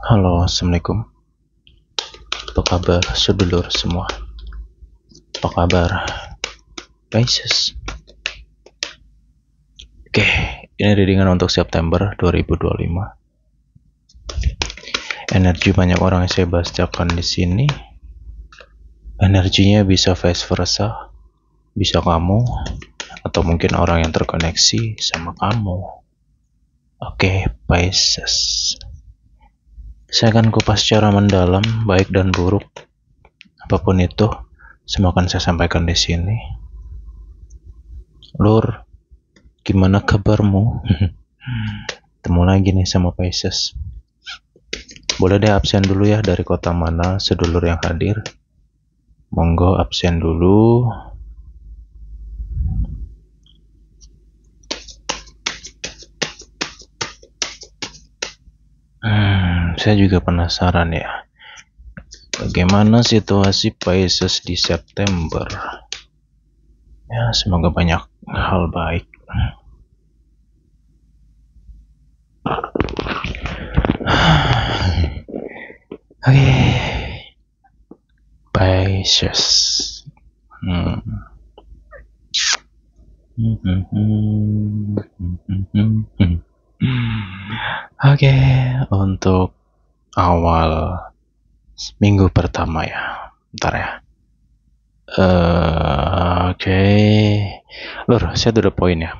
Halo, assalamualaikum. Apa kabar sedulur semua? Apa kabar Pisces? Oke, ini readingan untuk September 2025. Energi banyak orang yang saya bacakan di sini. Energinya bisa vice versa, bisa kamu, atau mungkin orang yang terkoneksi sama kamu. Oke, Pisces. Saya akan kupas secara mendalam, baik dan buruk. Apapun itu, semua akan saya sampaikan di sini. Lur, gimana kabarmu? Ketemu lagi nih sama Pisces. Boleh deh absen dulu ya, dari kota mana sedulur yang hadir. Monggo absen dulu. Saya juga penasaran ya, bagaimana situasi Pisces di September. Ya, semoga banyak hal baik. Oke, Pisces. Oke, untuk awal minggu pertama ya. Bentar ya. Oke. Lur, saya ada poin ya.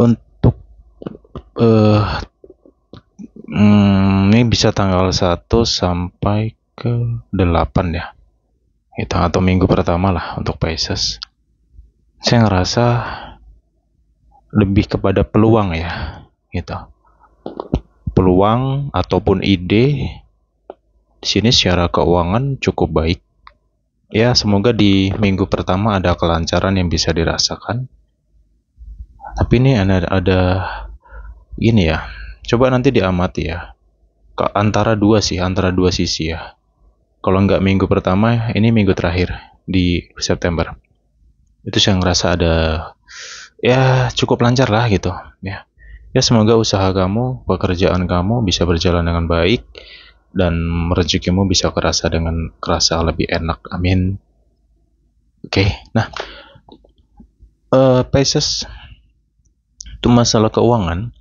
Untuk ini bisa tanggal 1 sampai ke 8 ya. Itu atau minggu pertama lah untuk Pisces. Saya ngerasa lebih kepada peluang ya, gitu. Peluang ataupun ide di sini secara keuangan cukup baik. Ya, semoga di minggu pertama ada kelancaran yang bisa dirasakan. Tapi ini ada gini ya. Coba nanti diamati ya. Antara dua sisi ya. Kalau nggak minggu pertama, ini minggu terakhir di September. Itu saya ngerasa ada ya cukup lancar lah gitu ya. Ya semoga usaha kamu, pekerjaan kamu bisa berjalan dengan baik dan rezekimu bisa kerasa lebih enak. Amin. Oke. Nah, Pisces itu masalah keuangan.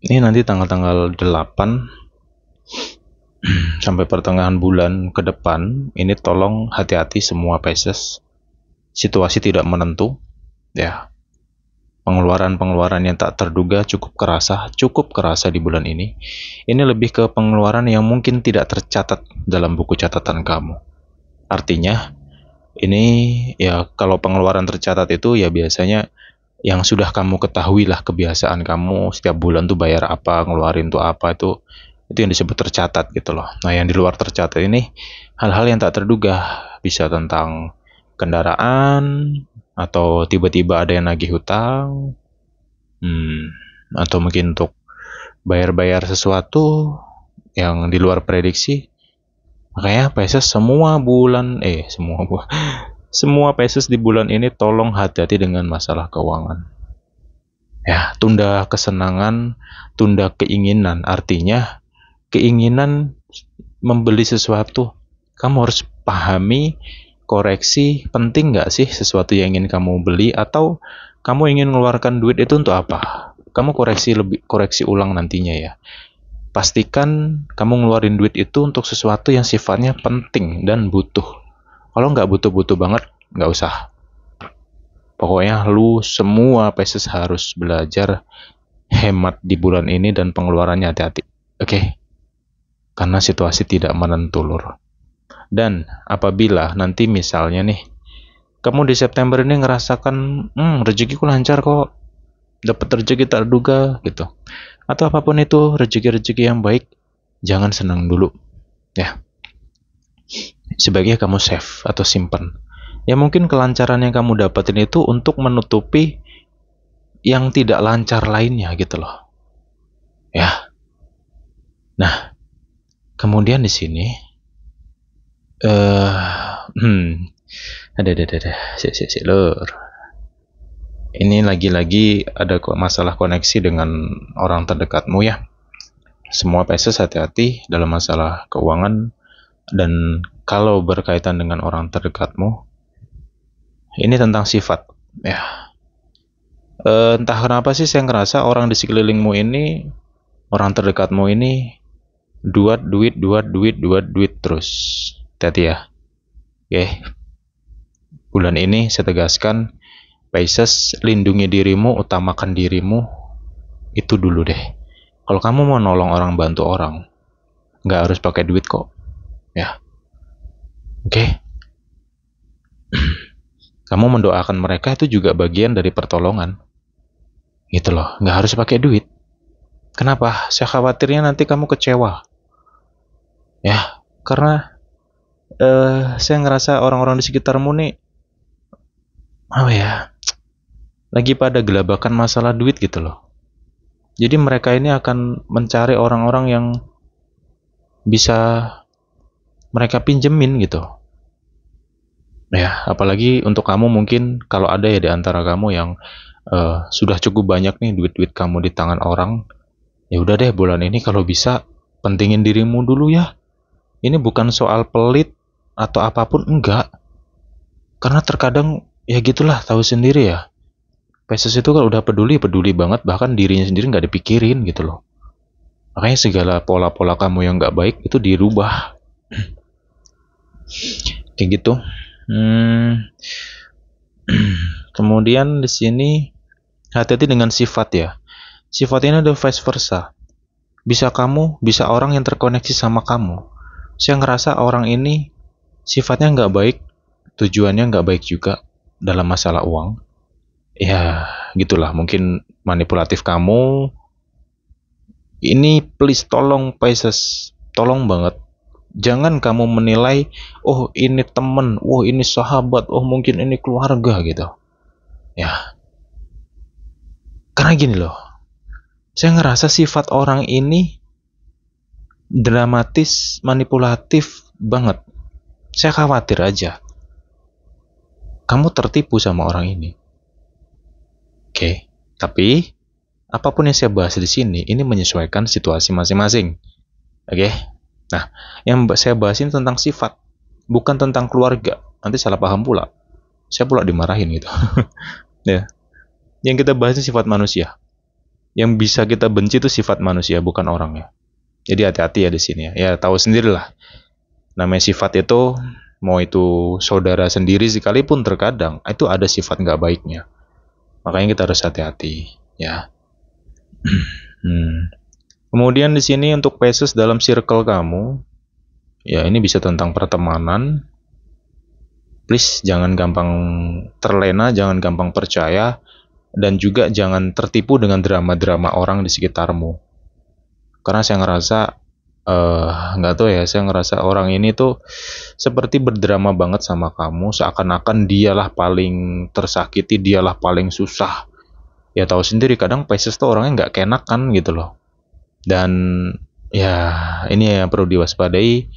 Ini nanti tanggal-tanggal 8 sampai pertengahan bulan ke depan, ini tolong hati-hati semua Pisces. Situasi tidak menentu ya. Pengeluaran-pengeluaran yang tak terduga cukup kerasa di bulan ini. Ini lebih ke pengeluaran yang mungkin tidak tercatat dalam buku catatan kamu. Artinya, ini ya kalau pengeluaran tercatat itu ya biasanya yang sudah kamu ketahui lah kebiasaan kamu setiap bulan tuh bayar apa, ngeluarin tuh apa, itu yang disebut tercatat gitu loh. Nah, yang di luar tercatat ini hal-hal yang tak terduga, bisa tentang kendaraan, atau tiba-tiba ada yang nagih hutang, atau mungkin untuk bayar-bayar sesuatu yang di luar prediksi. Makanya Pisces semua Pisces di bulan ini tolong hati-hati dengan masalah keuangan. Ya, tunda kesenangan, tunda keinginan. Artinya keinginan membeli sesuatu, kamu harus pahami, koreksi, penting nggak sih sesuatu yang ingin kamu beli, atau kamu ingin mengeluarkan duit itu untuk apa? Kamu koreksi ulang nantinya ya. Pastikan kamu ngeluarin duit itu untuk sesuatu yang sifatnya penting dan butuh. Kalau nggak butuh-butuh banget, nggak usah. Pokoknya lu semua Pisces harus belajar hemat di bulan ini dan pengeluarannya hati-hati. Oke? Karena situasi tidak menentu, Lur. Dan apabila nanti misalnya nih, kamu di September ini ngerasakan, rezekiku lancar kok, dapat rezeki tak terduga gitu, atau apapun itu rezeki-rezeki yang baik, jangan senang dulu, ya. Sebaiknya kamu save atau simpan. Ya mungkin kelancaran yang kamu dapatin itu untuk menutupi yang tidak lancar lainnya gitu loh. Ya. Nah, kemudian di sini Lur. Ini lagi-lagi ada masalah koneksi dengan orang terdekatmu ya. semua Pisces hati-hati dalam masalah keuangan, dan kalau berkaitan dengan orang terdekatmu, ini tentang sifat. Ya, entah kenapa sih saya ngerasa orang di sekelilingmu ini, orang terdekatmu ini, duat duit terus. Hati-hati ya. Oke, bulan ini saya tegaskan, Pisces, lindungi dirimu, utamakan dirimu, itu dulu deh. Kalau kamu mau nolong orang, bantu orang, nggak harus pakai duit kok. Ya, oke. Kamu mendoakan mereka itu juga bagian dari pertolongan. Gitu loh, nggak harus pakai duit. Kenapa? Saya khawatirnya nanti kamu kecewa. Ya, karena saya ngerasa orang-orang di sekitarmu nih, apa ya, lagi pada gelabakan masalah duit gitu loh. Jadi mereka ini akan mencari orang-orang yang bisa mereka pinjemin gitu. Ya, apalagi untuk kamu, mungkin kalau ada ya di antara kamu yang sudah cukup banyak nih duit-duit kamu di tangan orang, ya udah deh, bulan ini kalau bisa pentingin dirimu dulu ya. Ini bukan soal pelit atau apapun, enggak. Karena terkadang ya gitulah, tahu sendiri ya. Pisces itu kalau udah peduli banget, bahkan dirinya sendiri nggak dipikirin gitu loh. Makanya segala pola-pola kamu yang nggak baik itu dirubah. Kayak gitu. Kemudian di sini hati-hati dengan sifat ya. Sifat ini ada vice versa. Bisa kamu, bisa orang yang terkoneksi sama kamu. Saya ngerasa orang ini sifatnya nggak baik, tujuannya nggak baik juga dalam masalah uang. Ya, gitulah. Mungkin manipulatif kamu. Ini please, tolong Pisces, tolong banget. Jangan kamu menilai, oh ini temen, oh ini sahabat, oh mungkin ini keluarga gitu. Ya, karena gini loh, saya ngerasa sifat orang ini dramatis, manipulatif banget. Saya khawatir aja kamu tertipu sama orang ini. Oke, tapi apapun yang saya bahas di sini, ini menyesuaikan situasi masing-masing. Oke, nah yang saya bahas ini tentang sifat, bukan tentang keluarga. Nanti salah paham pula, saya pula dimarahin gitu. Ya, yang kita bahas ini sifat manusia. Yang bisa kita benci itu sifat manusia, bukan orangnya. Jadi hati-hati ya di sini ya. Ya tahu sendirilah. Namanya sifat itu, mau itu saudara sendiri sekalipun terkadang itu ada sifat nggak baiknya. Makanya kita harus hati-hati ya. Kemudian di sini untuk Pisces dalam circle kamu, ya ini bisa tentang pertemanan. Please jangan gampang terlena, jangan gampang percaya, dan juga jangan tertipu dengan drama-drama orang di sekitarmu. Karena saya ngerasa nggak tahu ya, saya ngerasa orang ini tuh seperti berdrama banget sama kamu, seakan-akan dialah paling tersakiti, dialah paling susah. Ya tahu sendiri, kadang Pisces tuh orangnya nggak kenakan gitu loh. Dan ya ini yang perlu diwaspadai.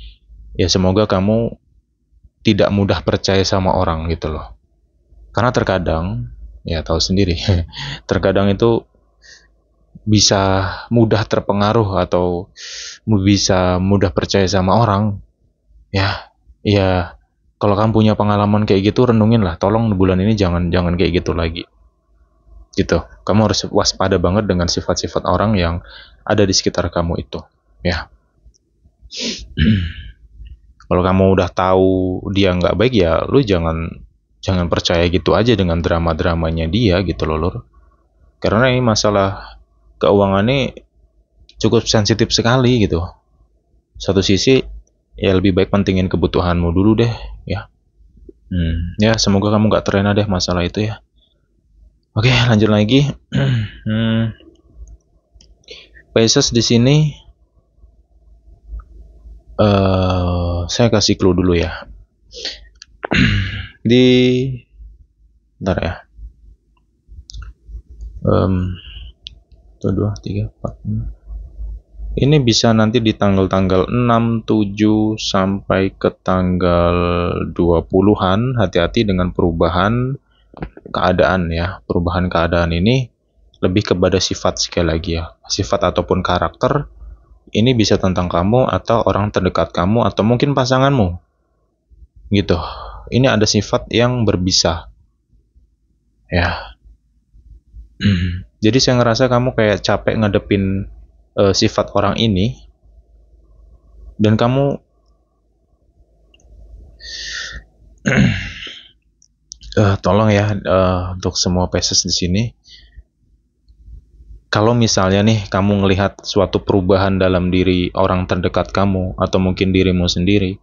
Ya semoga kamu tidak mudah percaya sama orang gitu loh. Karena terkadang, ya tahu sendiri, terkadang itu bisa mudah terpengaruh atau bisa mudah percaya sama orang. Ya, kalau kamu punya pengalaman kayak gitu, renungin lah. Tolong bulan ini jangan kayak gitu lagi. Gitu. Kamu harus waspada banget dengan sifat-sifat orang yang ada di sekitar kamu itu. Ya. Kalau kamu udah tahu dia nggak baik, ya lu jangan percaya gitu aja dengan drama-dramanya dia gitu loh, Lur. Karena ini masalah keuangan ini cukup sensitif sekali gitu. Satu sisi ya lebih baik pentingin kebutuhanmu dulu deh ya. Ya semoga kamu nggak terlena deh masalah itu ya. Oke, lanjut lagi. Pisces di sini saya kasih clue dulu ya. Bentar ya. 1, 2, 3, 4, 5. Ini bisa nanti di tanggal-tanggal 6, 7 sampai ke tanggal 20-an. Hati-hati dengan perubahan keadaan ya. Perubahan keadaan ini lebih kepada sifat sekali lagi ya. Sifat ataupun karakter. Ini bisa tentang kamu atau orang terdekat kamu atau mungkin pasanganmu. Gitu. Ini ada sifat yang berbisa. Ya. Jadi saya ngerasa kamu kayak capek ngadepin sifat orang ini, dan kamu tolong ya, untuk semua Pisces di sini, kalau misalnya nih kamu ngelihat suatu perubahan dalam diri orang terdekat kamu atau mungkin dirimu sendiri,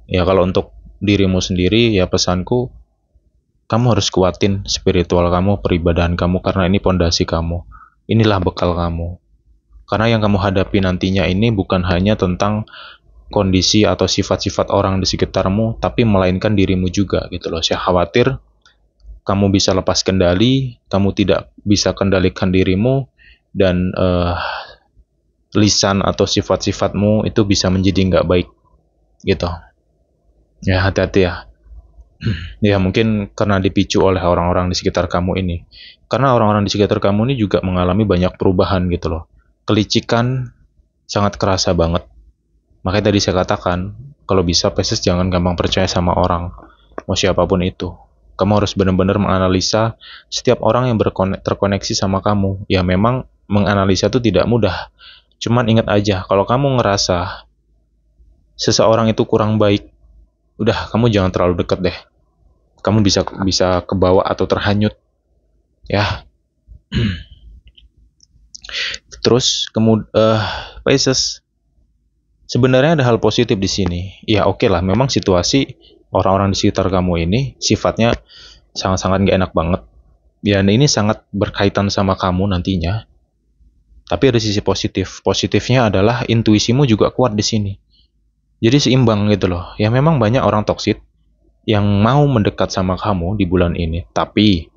ya kalau untuk dirimu sendiri ya pesanku, kamu harus kuatin spiritual kamu, peribadahan kamu, karena ini pondasi kamu. Inilah bekal kamu. Karena yang kamu hadapi nantinya ini bukan hanya tentang kondisi atau sifat-sifat orang di sekitarmu, tapi melainkan dirimu juga gitu loh. Saya khawatir kamu bisa lepas kendali, kamu tidak bisa kendalikan dirimu, dan lisan atau sifat-sifatmu itu bisa menjadi nggak baik gitu. Ya hati-hati ya. Ya mungkin karena dipicu oleh orang-orang di sekitar kamu ini. Karena orang-orang di sekitar kamu ini juga mengalami banyak perubahan gitu loh. Kelicikan sangat kerasa banget. Makanya tadi saya katakan, kalau bisa Pisces jangan gampang percaya sama orang, mau siapapun itu. Kamu harus benar-benar menganalisa setiap orang yang terkoneksi sama kamu. Ya memang menganalisa itu tidak mudah. Cuman ingat aja, kalau kamu ngerasa seseorang itu kurang baik, udah kamu jangan terlalu deket deh. Kamu bisa kebawa atau terhanyut. Ya. Terus Pisces, sebenarnya ada hal positif di sini. Ya oke lah, memang situasi orang-orang di sekitar kamu ini sifatnya sangat-sangat gak enak banget. Ya ini sangat berkaitan sama kamu nantinya. Tapi ada sisi positif. Positifnya adalah intuisimu juga kuat di sini. Jadi seimbang gitu loh. Ya memang banyak orang toksik yang mau mendekat sama kamu di bulan ini. Tapi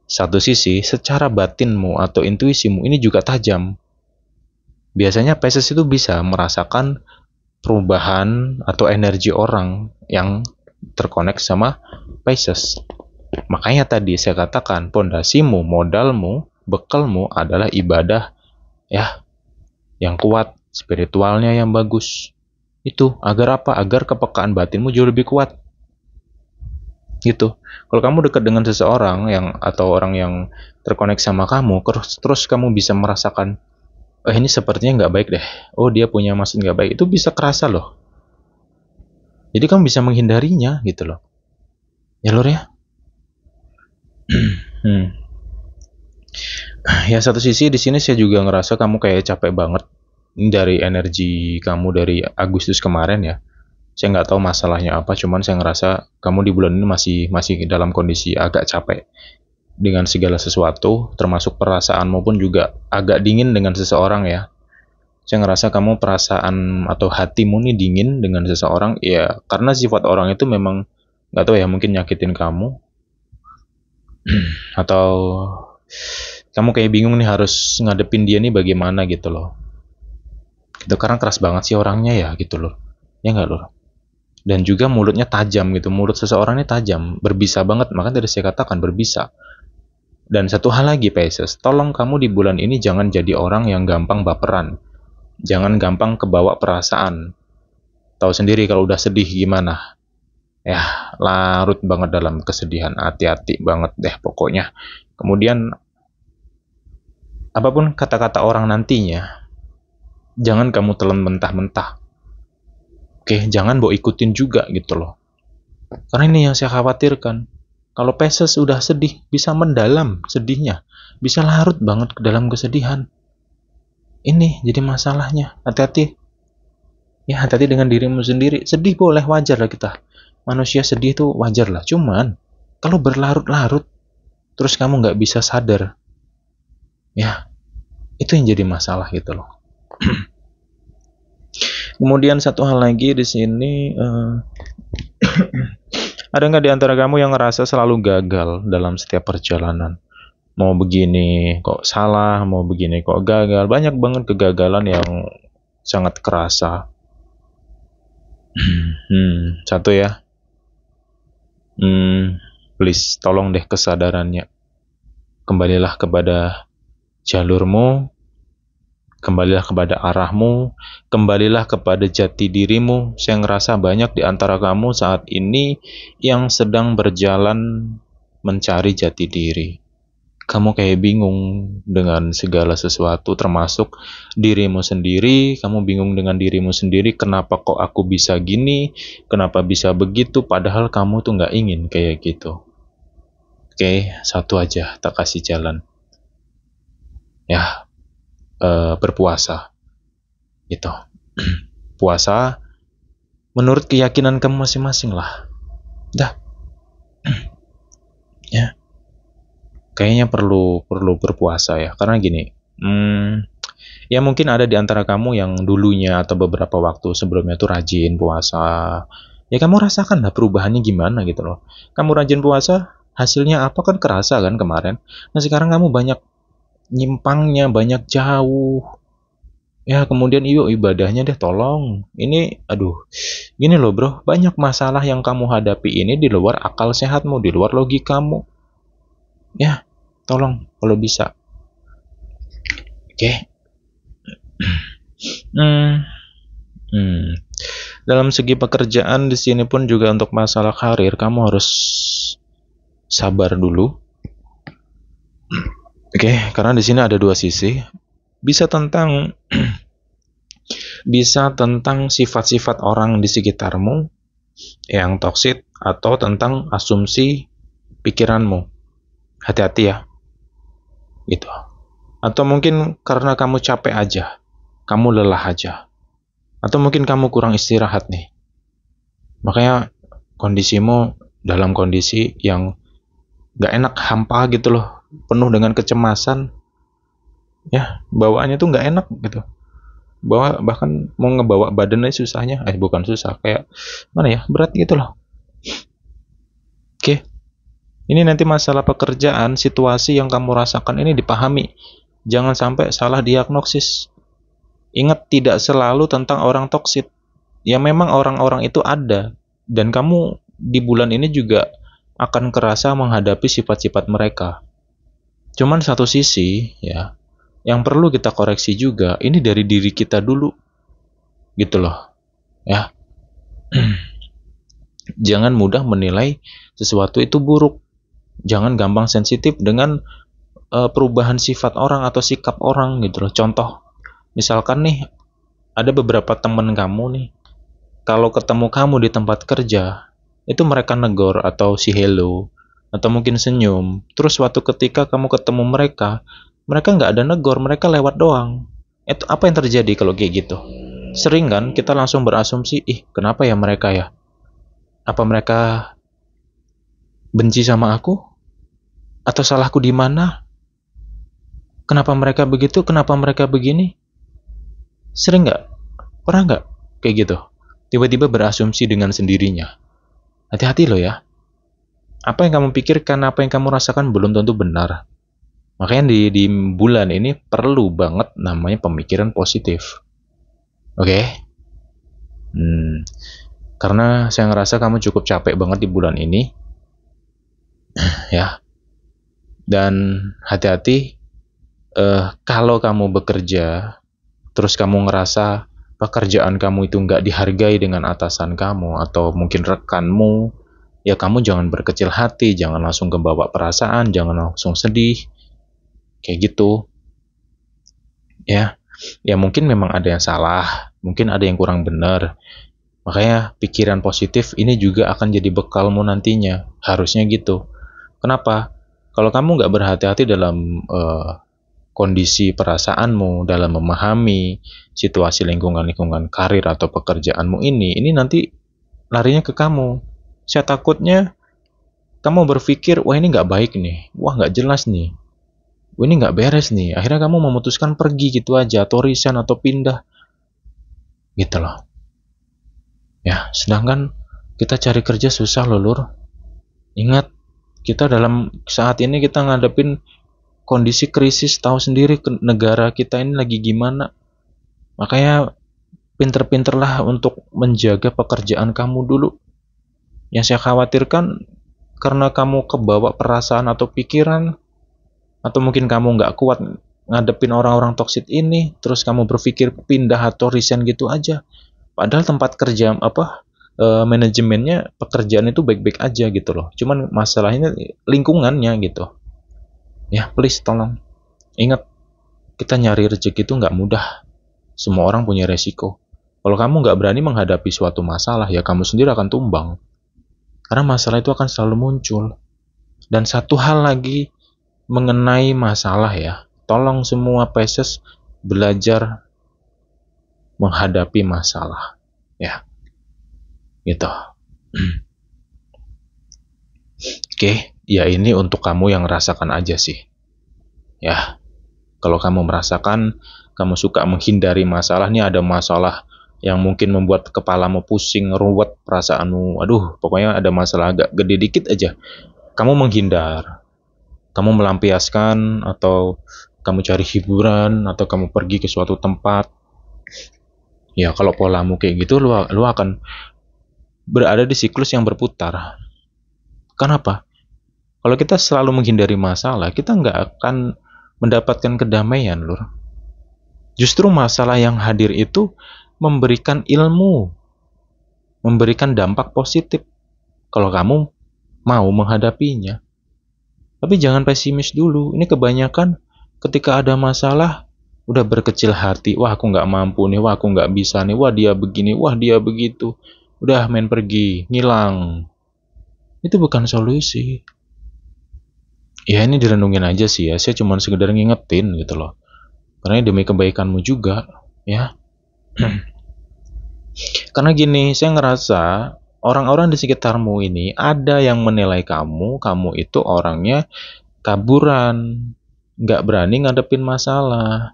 satu sisi, secara batinmu atau intuisimu ini juga tajam. Biasanya Pisces itu bisa merasakan perubahan atau energi orang yang terkonek sama Pisces. Makanya tadi saya katakan, pondasimu, modalmu, bekalmu adalah ibadah ya yang kuat, spiritualnya yang bagus. Itu agar apa? Agar kepekaan batinmu jauh lebih kuat. Gitu. Kalau kamu dekat dengan seseorang yang atau orang yang terkonek sama kamu, terus kamu bisa merasakan, ini sepertinya nggak baik deh. Oh dia punya maksud nggak baik. Itu bisa kerasa loh. Jadi kamu bisa menghindarinya gitu loh. Ya Lur ya. Ya satu sisi di sini saya juga ngerasa kamu kayak capek banget dari energi kamu dari Agustus kemarin ya. Saya nggak tahu masalahnya apa, cuman saya ngerasa kamu di bulan ini masih dalam kondisi agak capek dengan segala sesuatu, termasuk perasaanmu pun juga agak dingin dengan seseorang ya. Saya ngerasa kamu perasaan atau hatimu nih dingin dengan seseorang ya, karena sifat orang itu memang nggak tahu ya, mungkin nyakitin kamu atau kamu kayak bingung nih harus ngadepin dia nih bagaimana gitu loh. Itu karena keras banget sih orangnya ya gitu loh. Ya nggak loh. Dan juga mulutnya tajam gitu. Mulut seseorang ini tajam, berbisa banget. Makanya tadi saya katakan berbisa. Dan satu hal lagi Pisces, tolong kamu di bulan ini jangan jadi orang yang gampang baperan. Jangan gampang kebawa perasaan. Tahu sendiri kalau udah sedih gimana. Ya, larut banget dalam kesedihan. Hati-hati banget deh pokoknya. Kemudian apapun kata-kata orang nantinya, jangan kamu telan mentah-mentah. Oke, jangan bawa ikutin juga gitu loh. Karena ini yang saya khawatirkan. Kalau Pisces sudah sedih, bisa mendalam sedihnya. Bisa larut banget ke dalam kesedihan. Ini jadi masalahnya. Hati-hati. Ya, hati-hati dengan dirimu sendiri. Sedih boleh, wajar lah kita. Manusia sedih itu wajar lah. Cuman, kalau berlarut-larut, terus kamu nggak bisa sadar, ya, itu yang jadi masalah gitu loh. Kemudian satu hal lagi di sini, ada nggak di antara kamu yang ngerasa selalu gagal dalam setiap perjalanan? Mau begini kok salah, mau begini kok gagal. Banyak banget kegagalan yang sangat kerasa. Satu ya. Please, tolong deh kesadarannya. Kembalilah kepada jalurmu. Kembalilah kepada arahmu, kembalilah kepada jati dirimu. Saya ngerasa banyak di antara kamu saat ini yang sedang berjalan mencari jati diri. Kamu kayak bingung dengan segala sesuatu, termasuk dirimu sendiri. Kamu bingung dengan dirimu sendiri, kenapa kok aku bisa gini, kenapa bisa begitu, padahal kamu tuh nggak ingin kayak gitu. Oke, satu aja tak kasih jalan. Ya, berpuasa. Gitu. Puasa menurut keyakinan kamu masing-masing lah. Dah. Ya. Kayaknya perlu berpuasa ya. Karena gini, ya mungkin ada di antara kamu yang dulunya atau beberapa waktu sebelumnya tuh rajin puasa. Ya kamu rasakan lah perubahannya gimana gitu loh. Kamu rajin puasa, hasilnya apa kan kerasa kan kemarin. Nah sekarang kamu banyak nyimpangnya, banyak jauh. Ya kemudian yuk ibadahnya deh tolong. Ini aduh, gini loh bro, banyak masalah yang kamu hadapi ini di luar akal sehatmu, di luar logikamu. Ya, tolong kalau bisa. Oke. Dalam segi pekerjaan di sini pun juga untuk masalah karir kamu harus sabar dulu. Oke, karena di sini ada dua sisi. Bisa tentang sifat-sifat orang di sekitarmu yang toksik atau tentang asumsi pikiranmu. Hati-hati ya. Gitu. Atau mungkin karena kamu capek aja. Kamu lelah aja. Atau mungkin kamu kurang istirahat nih. Makanya kondisimu dalam kondisi yang gak enak, hampa gitu loh. Penuh dengan kecemasan. Ya, bawaannya tuh gak enak gitu. Bahkan mau ngebawa badannya susahnya. Bukan susah, kayak mana ya, berat gitu loh. Oke. Ini nanti masalah pekerjaan, situasi yang kamu rasakan ini dipahami. Jangan sampai salah diagnosis. Ingat, tidak selalu tentang orang toksik. Ya memang orang-orang itu ada. Dan kamu di bulan ini juga akan kerasa menghadapi sifat-sifat mereka. Cuman satu sisi, ya, yang perlu kita koreksi juga, ini dari diri kita dulu. Gitu loh. Ya. Jangan mudah menilai sesuatu itu buruk. Jangan gampang sensitif dengan perubahan sifat orang atau sikap orang gitu loh. Contoh, misalkan nih ada beberapa teman kamu nih, kalau ketemu kamu di tempat kerja, itu mereka negor atau si hello atau mungkin senyum. Terus suatu ketika kamu ketemu mereka nggak ada negor, mereka lewat doang. Itu apa yang terjadi kalau kayak gitu? Sering kan kita langsung berasumsi, kenapa ya mereka ya? Apa mereka benci sama aku? Atau salahku di mana? Kenapa mereka begitu? Kenapa mereka begini? Sering nggak? Pernah nggak kayak gitu? Tiba-tiba berasumsi dengan sendirinya. Hati-hati loh ya. Apa yang kamu pikirkan, apa yang kamu rasakan belum tentu benar. Makanya di bulan ini perlu banget namanya pemikiran positif. Oke? Karena saya ngerasa kamu cukup capek banget di bulan ini. Ya. Dan hati-hati kalau kamu bekerja terus kamu ngerasa pekerjaan kamu itu nggak dihargai dengan atasan kamu atau mungkin rekanmu, ya kamu jangan berkecil hati, jangan langsung kebawa perasaan, jangan langsung sedih kayak gitu. Ya mungkin memang ada yang salah, mungkin ada yang kurang benar. Makanya pikiran positif ini juga akan jadi bekalmu nantinya, harusnya gitu. Kenapa? Kalau kamu nggak berhati-hati dalam kondisi perasaanmu, dalam memahami situasi lingkungan karir atau pekerjaanmu ini nanti larinya ke kamu. Saya takutnya kamu berpikir, wah ini nggak baik nih, wah nggak jelas nih, wah ini nggak beres nih. Akhirnya kamu memutuskan pergi gitu aja, atau resign atau pindah, gitu loh. Ya, sedangkan kita cari kerja susah loh, Lur. Ingat, kita dalam saat ini kita ngadepin kondisi krisis, tahu sendiri negara kita ini lagi gimana. Makanya pinter-pinterlah untuk menjaga pekerjaan kamu dulu. Yang saya khawatirkan karena kamu kebawa perasaan atau pikiran, atau mungkin kamu nggak kuat ngadepin orang-orang toksik ini, terus kamu berpikir pindah atau resign gitu aja. Padahal tempat kerja manajemennya pekerjaan itu baik-baik aja gitu loh. Cuman masalahnya lingkungannya gitu. Ya, please tolong ingat, kita nyari rezeki itu nggak mudah. Semua orang punya resiko. Kalau kamu nggak berani menghadapi suatu masalah, ya kamu sendiri akan tumbang. Karena masalah itu akan selalu muncul. Dan satu hal lagi mengenai masalah ya, tolong semua Pisces belajar menghadapi masalah. Ya, gitu. Oke, ya ini untuk kamu yang rasakan aja sih. Ya, kalau kamu merasakan kamu suka menghindari masalah, nih ada masalah yang mungkin membuat kepalamu pusing, ruwet, perasaanmu, aduh, pokoknya ada masalah agak gede dikit aja, kamu menghindar, kamu melampiaskan, atau kamu cari hiburan, atau kamu pergi ke suatu tempat. Ya, kalau polamu kayak gitu, lu akan berada di siklus yang berputar. Kenapa? Kalau kita selalu menghindari masalah, kita nggak akan mendapatkan kedamaian, lur. Justru masalah yang hadir itu memberikan ilmu, memberikan dampak positif kalau kamu mau menghadapinya. Tapi jangan pesimis dulu. Ini kebanyakan ketika ada masalah udah berkecil hati. Wah, aku nggak mampu nih. Wah, aku nggak bisa nih. Wah, dia begini. Wah, dia begitu. Udah main pergi, ngilang. Itu bukan solusi. Ya ini direnungin aja sih ya. Saya cuma sekedar ngingetin gitu loh. Karena demi kebaikanmu juga, ya. Karena gini, saya ngerasa orang-orang di sekitarmu ini ada yang menilai kamu itu orangnya kaburan, nggak berani ngadepin masalah.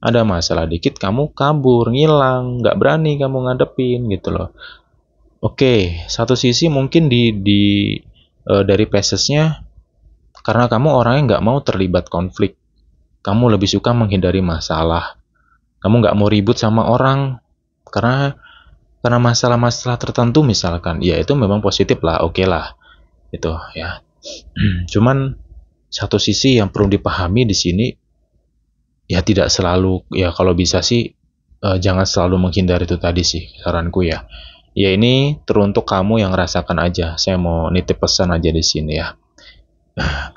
Ada masalah dikit kamu kabur, ngilang, nggak berani kamu ngadepin gitu loh. Oke, satu sisi mungkin dari Piscesnya, karena kamu orangnya nggak mau terlibat konflik. Kamu lebih suka menghindari masalah. Kamu nggak mau ribut sama orang karena masalah-masalah tertentu misalkan, ya itu memang positif lah, oke lah, itu ya. Cuman satu sisi yang perlu dipahami di sini, ya tidak selalu, ya kalau bisa sih jangan selalu menghindar itu tadi sih saranku ya. Ya ini teruntuk kamu yang rasakan aja. Saya mau nitip pesan aja di sini ya.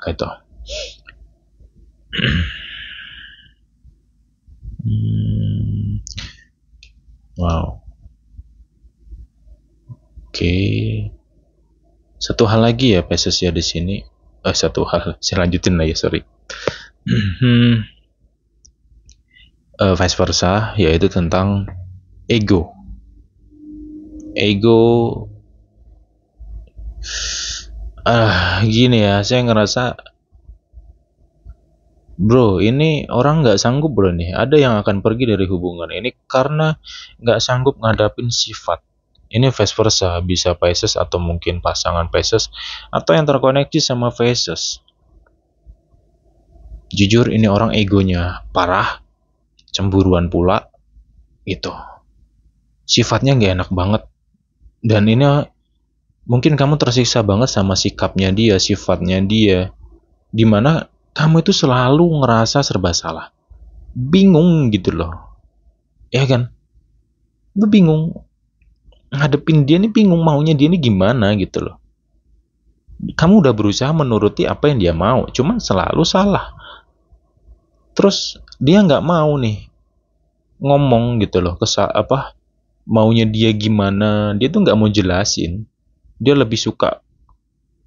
Gitu. Wow. Oke. Satu hal lagi ya Pisces ya di sini. Satu hal. Saya lanjutin lagi, sorry. Vice versa, yaitu tentang ego. Ego. Gini ya, saya ngerasa, bro, ini orang nggak sanggup bro nih. Ada yang akan pergi dari hubungan ini karena nggak sanggup ngadapin sifat. Ini vice versa, bisa Pisces atau mungkin pasangan Pisces atau yang terkoneksi sama Pisces. Jujur ini orang egonya parah, cemburuan pula, gitu. Sifatnya nggak enak banget. Dan ini mungkin kamu tersiksa banget sama sikapnya dia, sifatnya dia. Dimana kamu itu selalu ngerasa serba salah. Bingung gitu loh. Ya kan? Lu bingung. Ngadepin dia nih bingung, maunya dia nih gimana gitu loh. Kamu udah berusaha menuruti apa yang dia mau, cuman selalu salah. Terus dia nggak mau nih ngomong gitu loh, maunya dia gimana, dia tuh nggak mau jelasin. Dia lebih suka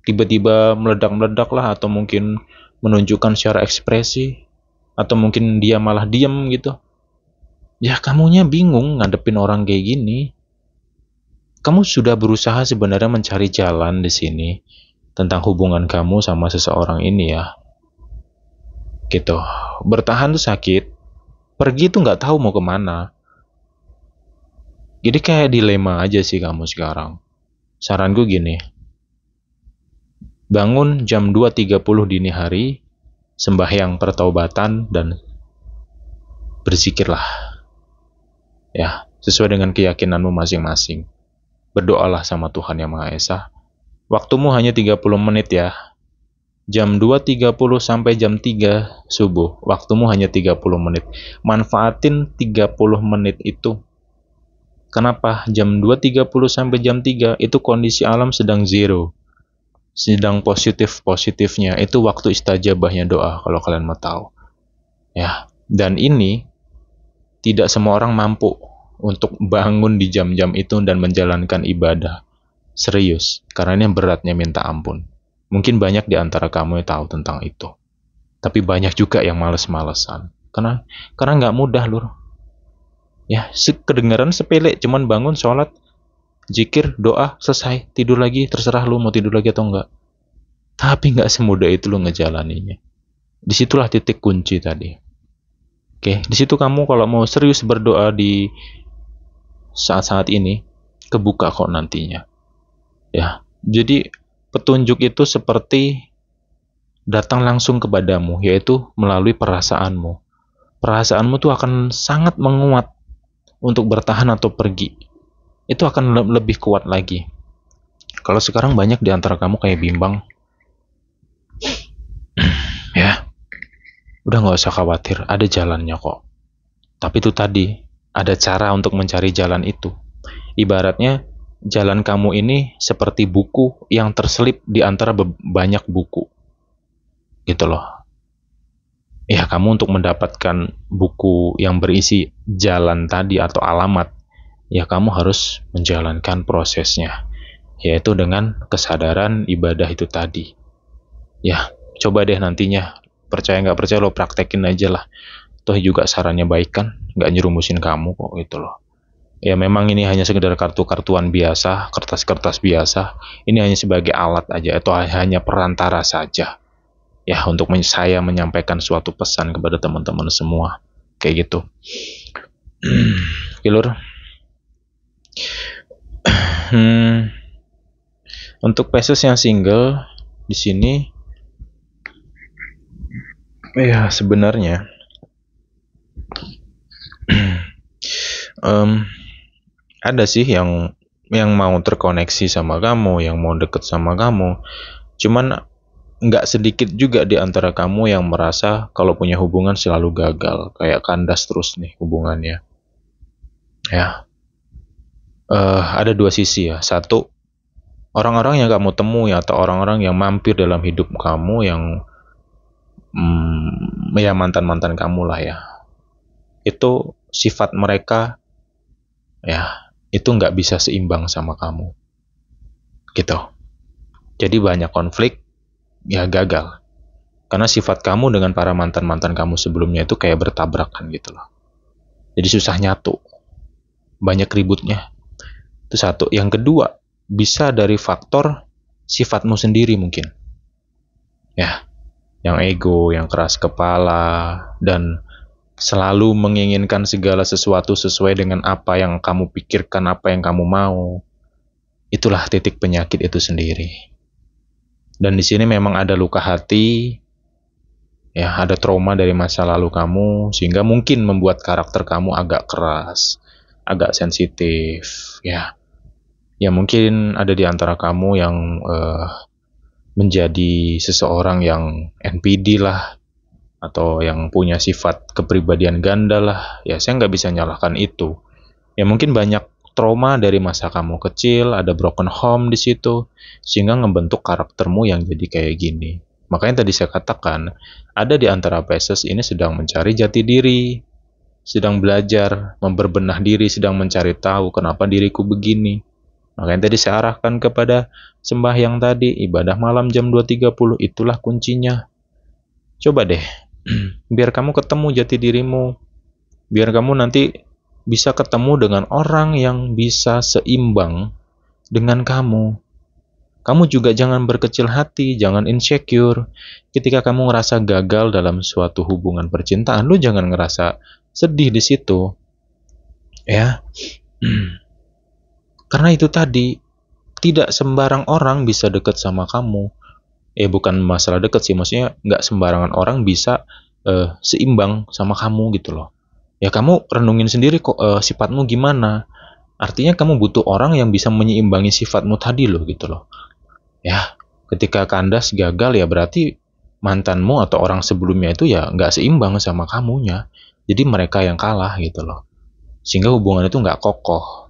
tiba-tiba meledak-meledak lah, atau mungkin menunjukkan secara ekspresi, atau mungkin dia malah diam gitu. Ya kamunya bingung ngadepin orang kayak gini. Kamu sudah berusaha sebenarnya mencari jalan di sini tentang hubungan kamu sama seseorang ini ya. Gitu. Bertahan tuh sakit. Pergi tuh nggak tahu mau kemana. Jadi kayak dilema aja sih kamu sekarang. Saranku gini. Bangun jam 2.30 dini hari, sembahyang pertaubatan, dan berzikirlah. Ya, sesuai dengan keyakinanmu masing-masing. Berdoalah sama Tuhan Yang Maha Esa. Waktumu hanya 30 menit ya. Jam 2.30 sampai jam 3 subuh, waktumu hanya 30 menit. Manfaatin 30 menit itu. Kenapa? Jam 2.30 sampai jam 3 itu kondisi alam sedang zero. Sedang positif-positifnya. Itu waktu istajabahnya doa, kalau kalian mau tahu. Ya, dan ini tidak semua orang mampu untuk bangun di jam-jam itu dan menjalankan ibadah. Serius, karena ini beratnya minta ampun. Mungkin banyak di antara kamu yang tahu tentang itu. Tapi banyak juga yang males-malesan. Karena nggak mudah, Lur. Ya, kedengaran sepele, cuman bangun, sholat, zikir, doa, selesai. Tidur lagi, terserah lu mau tidur lagi atau enggak. Tapi nggak semudah itu lu ngejalaninya. Disitulah titik kunci tadi. Oke, disitu kamu kalau mau serius berdoa di saat-saat ini, kebuka kok nantinya. Ya, jadi petunjuk itu seperti datang langsung kepadamu, yaitu melalui perasaanmu. Perasaanmu tuh akan sangat menguat untuk bertahan atau pergi. Itu akan lebih kuat lagi. Kalau sekarang banyak di antara kamu kayak bimbang, ya, udah nggak usah khawatir, ada jalannya kok. Tapi itu tadi, ada cara untuk mencari jalan itu. Ibaratnya, jalan kamu ini seperti buku yang terselip di antara banyak buku. Gitu loh. Ya, kamu untuk mendapatkan buku yang berisi jalan tadi atau alamat, ya kamu harus menjalankan prosesnya. Yaitu dengan kesadaran ibadah itu tadi. Ya, coba deh nantinya. Percaya nggak percaya lo praktekin aja lah. Toh juga sarannya baik kan, nggak nyerumusin kamu kok gitu loh. Ya memang ini hanya sekedar kartu-kartuan biasa, kertas-kertas biasa. Ini hanya sebagai alat aja, atau hanya perantara saja. Ya untuk saya menyampaikan suatu pesan kepada teman-teman semua. Kayak gitu. Kilur. Untuk Pisces yang single di sini, ya sebenarnya ada sih yang mau terkoneksi sama kamu, yang mau deket sama kamu. Cuman nggak sedikit juga di antara kamu yang merasa kalau punya hubungan selalu gagal, kayak kandas terus nih hubungannya. Ya, ada dua sisi ya. Satu, orang-orang yang kamu temui atau orang-orang yang mampir dalam hidup kamu yang ya mantan-mantan kamu lah ya. Itu sifat mereka ya itu nggak bisa seimbang sama kamu gitu. Jadi banyak konflik, ya gagal karena sifat kamu dengan para mantan-mantan kamu sebelumnya itu kayak bertabrakan gitu loh. Jadi susah nyatu, banyak ributnya. Itu satu. Yang kedua, bisa dari faktor sifatmu sendiri mungkin ya, yang ego, yang keras kepala, dan selalu menginginkan segala sesuatu sesuai dengan apa yang kamu pikirkan, apa yang kamu mau. Itulah titik penyakit itu sendiri. Dan di sini memang ada luka hati, ya ada trauma dari masa lalu kamu, sehingga mungkin membuat karakter kamu agak keras, agak sensitif, ya. Ya mungkin ada di antara kamu yang menjadi seseorang yang NPD lah, atau yang punya sifat kepribadian ganda lah, ya saya nggak bisa nyalahkan itu. Ya mungkin banyak trauma dari masa kamu kecil, ada broken home di situ, sehingga ngebentuk karaktermu yang jadi kayak gini. Makanya tadi saya katakan, ada di antara Pisces ini sedang mencari jati diri, sedang belajar, memperbenah diri, sedang mencari tahu kenapa diriku begini. Makanya tadi saya arahkan kepada sembahyang tadi, ibadah malam jam 2.30, itulah kuncinya. Coba deh, biar kamu ketemu jati dirimu, biar kamu nanti bisa ketemu dengan orang yang bisa seimbang dengan kamu. Kamu juga jangan berkecil hati, jangan insecure. Ketika kamu ngerasa gagal dalam suatu hubungan percintaan, lu jangan ngerasa sedih di situ. Ya. Karena itu tadi, tidak sembarang orang bisa dekat sama kamu. Bukan masalah deket sih, maksudnya nggak sembarangan orang bisa seimbang sama kamu gitu loh. Ya kamu renungin sendiri kok sifatmu gimana. Artinya kamu butuh orang yang bisa menyeimbangi sifatmu tadi loh gitu loh. Ya, Ketika kandas gagal ya berarti mantanmu atau orang sebelumnya itu ya nggak seimbang sama kamunya. Jadi mereka yang kalah gitu loh. Sehingga hubungan itu nggak kokoh.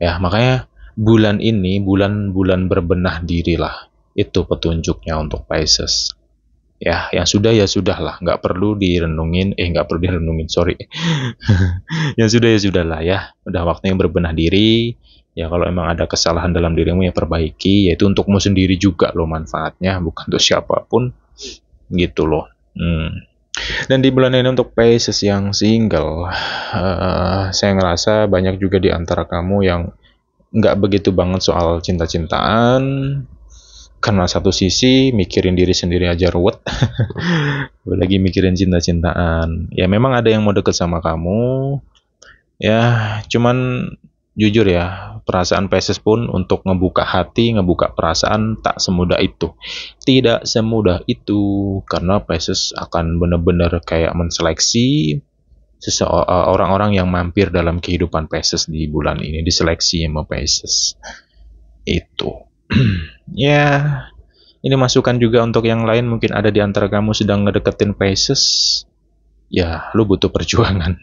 Ya makanya bulan ini bulan-bulan berbenah diri lah. Itu petunjuknya untuk Pisces. Ya yang sudah ya sudah lah, nggak perlu direnungin, nggak perlu direnungin, sorry. Yang sudah ya sudah lah ya, udah waktunya berbenah diri. Ya kalau emang ada kesalahan dalam dirimu ya perbaiki, yaitu untukmu sendiri juga loh manfaatnya, bukan untuk siapapun gitu loh. Dan di bulan ini untuk Pisces yang single, saya ngerasa banyak juga di antara kamu yang nggak begitu banget soal cinta-cintaan, karena satu sisi mikirin diri sendiri aja ruwet, lagi mikirin cinta-cintaan. Ya memang ada yang mau deket sama kamu, ya cuman jujur ya, perasaan Pisces pun untuk ngebuka hati, ngebuka perasaan tak semudah itu. Tidak semudah itu, karena Pisces akan benar-benar kayak menseleksi orang-orang yang mampir dalam kehidupan Pisces di bulan ini, diseleksi sama Pisces. Itu. Ya, ini masukan juga untuk yang lain, mungkin ada di antara kamu sedang ngedeketin Pisces. Ya, lu butuh perjuangan.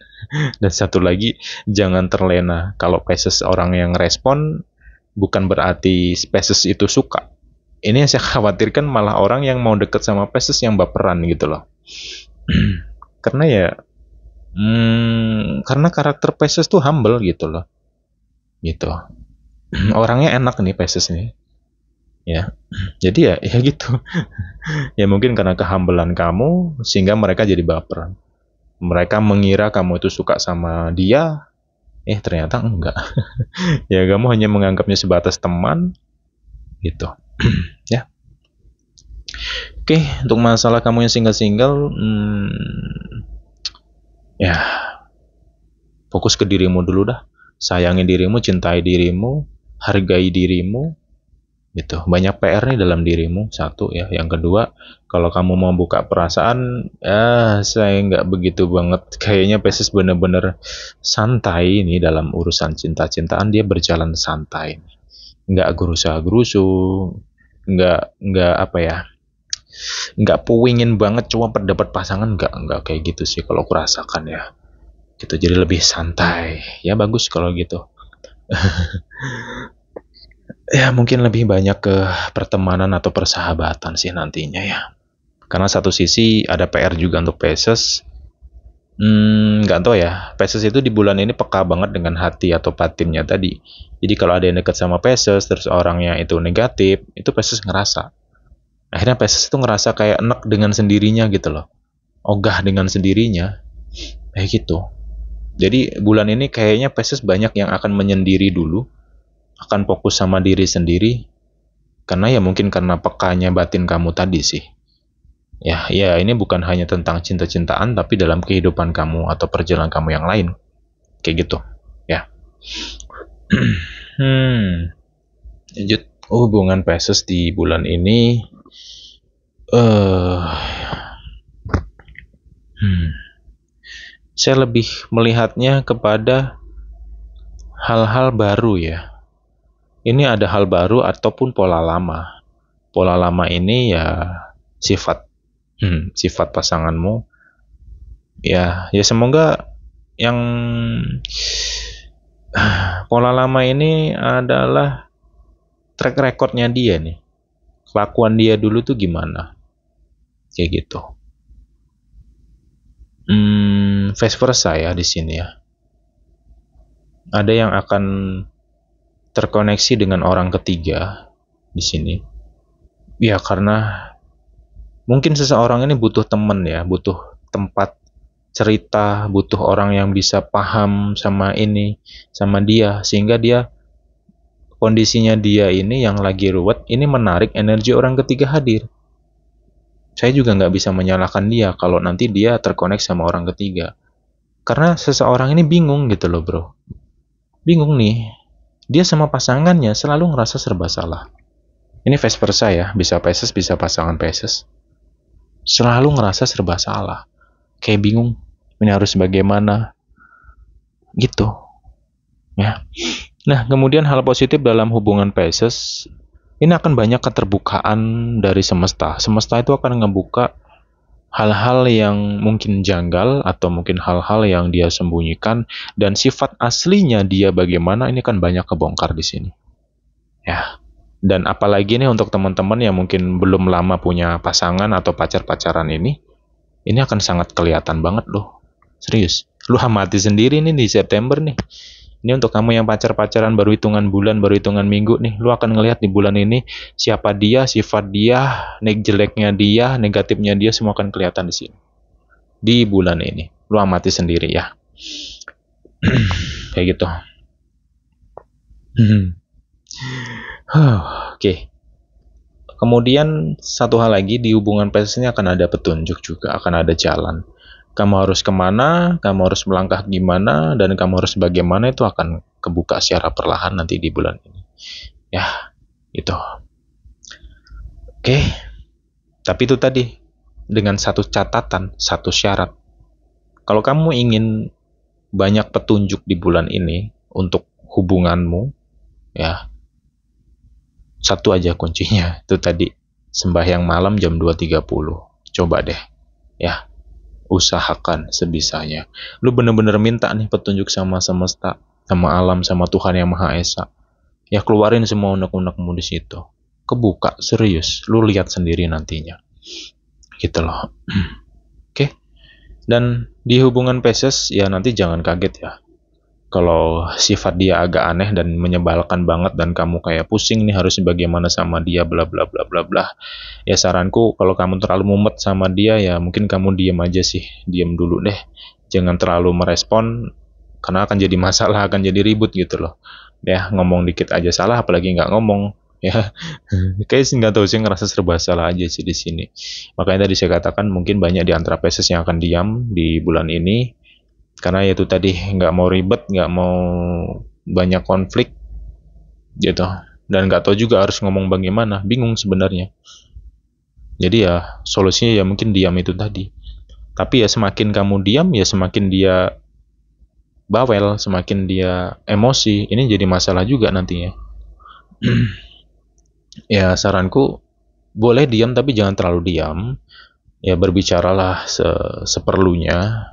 Dan satu lagi, jangan terlena. Kalau Pisces orang yang respon, bukan berarti Pisces itu suka. Ini yang saya khawatirkan malah orang yang mau deket sama Pisces yang baperan gitu loh. Karena ya, karena karakter Pisces tuh humble gitu loh. Gitu. Orangnya enak nih Pisces nih. Ya, jadi ya gitu. Ya mungkin karena kehambelan kamu, sehingga mereka jadi baperan. Mereka mengira kamu itu suka sama dia, ternyata enggak. Ya kamu hanya menganggapnya sebatas teman, gitu. Ya. Oke, untuk masalah kamu yang single-single, ya fokus ke dirimu dulu dah. Sayangi dirimu, cintai dirimu, hargai dirimu, gitu. Banyak PR nih dalam dirimu, satu ya. Yang kedua, kalau kamu mau buka perasaan, saya nggak begitu banget. Kayaknya Pisces bener-bener santai nih dalam urusan cinta-cintaan, dia berjalan santai. Nggak gerusa-gerusu, nggak apa ya, nggak puingin banget cuma dapat pasangan, nggak kayak gitu sih kalau aku rasakan ya. Gitu, jadi lebih santai. Ya bagus kalau gitu. Ya mungkin lebih banyak ke pertemanan atau persahabatan sih nantinya ya. Karena satu sisi ada PR juga untuk Pisces. Nggak tahu ya, Pisces itu di bulan ini peka banget dengan hati atau batinnya tadi. Jadi kalau ada yang dekat sama Pisces, terus orangnya itu negatif, itu Pisces ngerasa. Akhirnya Pisces itu ngerasa kayak enek dengan sendirinya gitu loh. Ogah dengan sendirinya. Kayak gitu. Jadi bulan ini kayaknya Pisces banyak yang akan menyendiri dulu, akan fokus sama diri sendiri, karena ya mungkin karena pekanya batin kamu tadi sih. Ya ini bukan hanya tentang cinta-cintaan, tapi dalam kehidupan kamu atau perjalanan kamu yang lain, kayak gitu. Ya. Lanjut, hubungan Pisces di bulan ini, saya lebih melihatnya kepada hal-hal baru ya. Ini ada hal baru ataupun pola lama. Pola lama ini ya sifat pasanganmu. Ya semoga yang pola lama ini adalah track recordnya dia nih. Kelakuan dia dulu tuh gimana? Kayak gitu. Vice versa ya di sini ya. Ada yang akan terkoneksi dengan orang ketiga di sini. Ya karena mungkin seseorang ini butuh teman ya, butuh tempat cerita, butuh orang yang bisa paham sama dia, sehingga dia kondisinya dia ini yang lagi ruwet, ini menarik energi orang ketiga hadir. Saya juga nggak bisa menyalahkan dia kalau nanti dia terkonek sama orang ketiga. Karena seseorang ini bingung gitu loh bro. Bingung nih. Dia sama pasangannya selalu ngerasa serba salah. Ini vice versa ya, bisa Pisces, bisa pasangan Pisces. Selalu ngerasa serba salah. Kayak bingung, ini harus bagaimana. Gitu. Ya. Nah, kemudian hal positif dalam hubungan Pisces, Ini akan banyak keterbukaan dari semesta. Semesta itu akan ngebuka hal-hal yang mungkin janggal atau mungkin hal-hal yang dia sembunyikan, dan sifat aslinya dia bagaimana ini kan banyak kebongkar di sini. Ya. Dan apalagi nih untuk teman-teman yang mungkin belum lama punya pasangan atau pacar-pacaran ini akan sangat kelihatan banget loh. Serius. Lu amati sendiri nih di September nih. Ini untuk kamu yang pacar-pacaran baru hitungan bulan, baru hitungan minggu nih. Lu akan ngelihat di bulan ini siapa dia, sifat dia, jeleknya dia, negatifnya dia semua akan kelihatan di sini. Di bulan ini. Lu amati sendiri ya. Kayak gitu. Oke. Kemudian satu hal lagi, di hubungan Pisces ini akan ada petunjuk juga, akan ada jalan. Kamu harus kemana, kamu harus melangkah gimana, dan kamu harus bagaimana itu akan kebuka secara perlahan nanti di bulan ini. Ya, itu. Oke. Tapi itu tadi, dengan satu catatan, satu syarat. Kalau kamu ingin banyak petunjuk di bulan ini untuk hubunganmu, ya, satu aja kuncinya, itu tadi, sembahyang malam jam 2.30. Coba deh, ya. Usahakan sebisanya. Lu bener-bener minta nih petunjuk sama semesta, sama alam, sama Tuhan Yang Maha Esa. Ya keluarin semua unek-unekmu di situ. Kebuka, serius. Lu lihat sendiri nantinya. Gitu loh. Oke. Dan di hubungan Pisces, ya nanti jangan kaget ya. Kalau sifat dia agak aneh dan menyebalkan banget dan kamu kayak pusing nih harus bagaimana sama dia bla bla bla bla bla. Ya saranku kalau kamu terlalu mumet sama dia ya mungkin kamu diem aja sih, diem dulu deh. Jangan terlalu merespon karena akan jadi masalah, akan jadi ribut gitu loh. Ya ngomong dikit aja salah apalagi nggak ngomong ya. Kayak sih nggak tahu sih ngerasa serba salah aja sih di sini. Makanya tadi saya katakan mungkin banyak di antara Pisces yang akan diam di bulan ini karena itu tadi nggak mau ribet, nggak mau banyak konflik gitu, dan nggak tahu juga harus ngomong bagaimana, bingung sebenarnya. Jadi ya solusinya ya mungkin diam itu tadi. Tapi ya semakin kamu diam ya semakin dia bawel, semakin dia emosi. Ini jadi masalah juga nantinya. Ya saranku boleh diam tapi jangan terlalu diam. Ya berbicaralah seperlunya.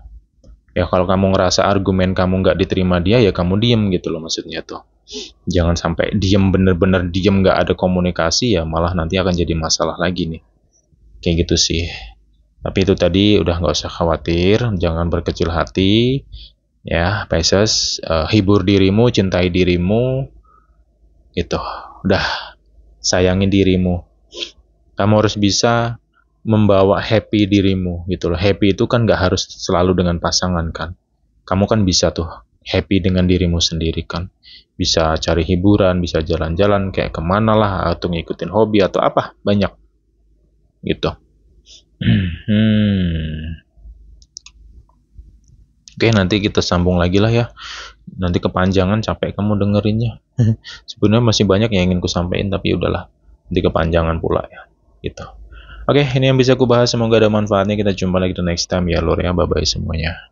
Ya kalau kamu ngerasa argumen kamu nggak diterima dia, ya kamu diem gitu loh maksudnya tuh. Jangan sampai diem bener-bener diem nggak ada komunikasi, ya malah nanti akan jadi masalah lagi nih. Kayak gitu sih. Tapi itu tadi udah nggak usah khawatir, jangan berkecil hati. Ya, Pisces, hibur dirimu, cintai dirimu, gitu. Udah, sayangi dirimu. Kamu harus bisa membawa happy dirimu gitu loh. Happy itu kan gak harus selalu dengan pasangan kan. Kamu kan bisa tuh happy dengan dirimu sendiri kan. Bisa cari hiburan, bisa jalan-jalan kayak kemana lah, atau ngikutin hobi atau apa, banyak gitu. Oke, nanti kita sambung lagi lah ya. Nanti kepanjangan, capek kamu dengerinnya. Sebenarnya masih banyak yang ingin ku sampaikan tapi udahlah, nanti kepanjangan pula ya gitu. Oke, ini yang bisa aku bahas. Semoga ada manfaatnya. Kita jumpa lagi di next time ya, Lur ya. Bye-bye semuanya.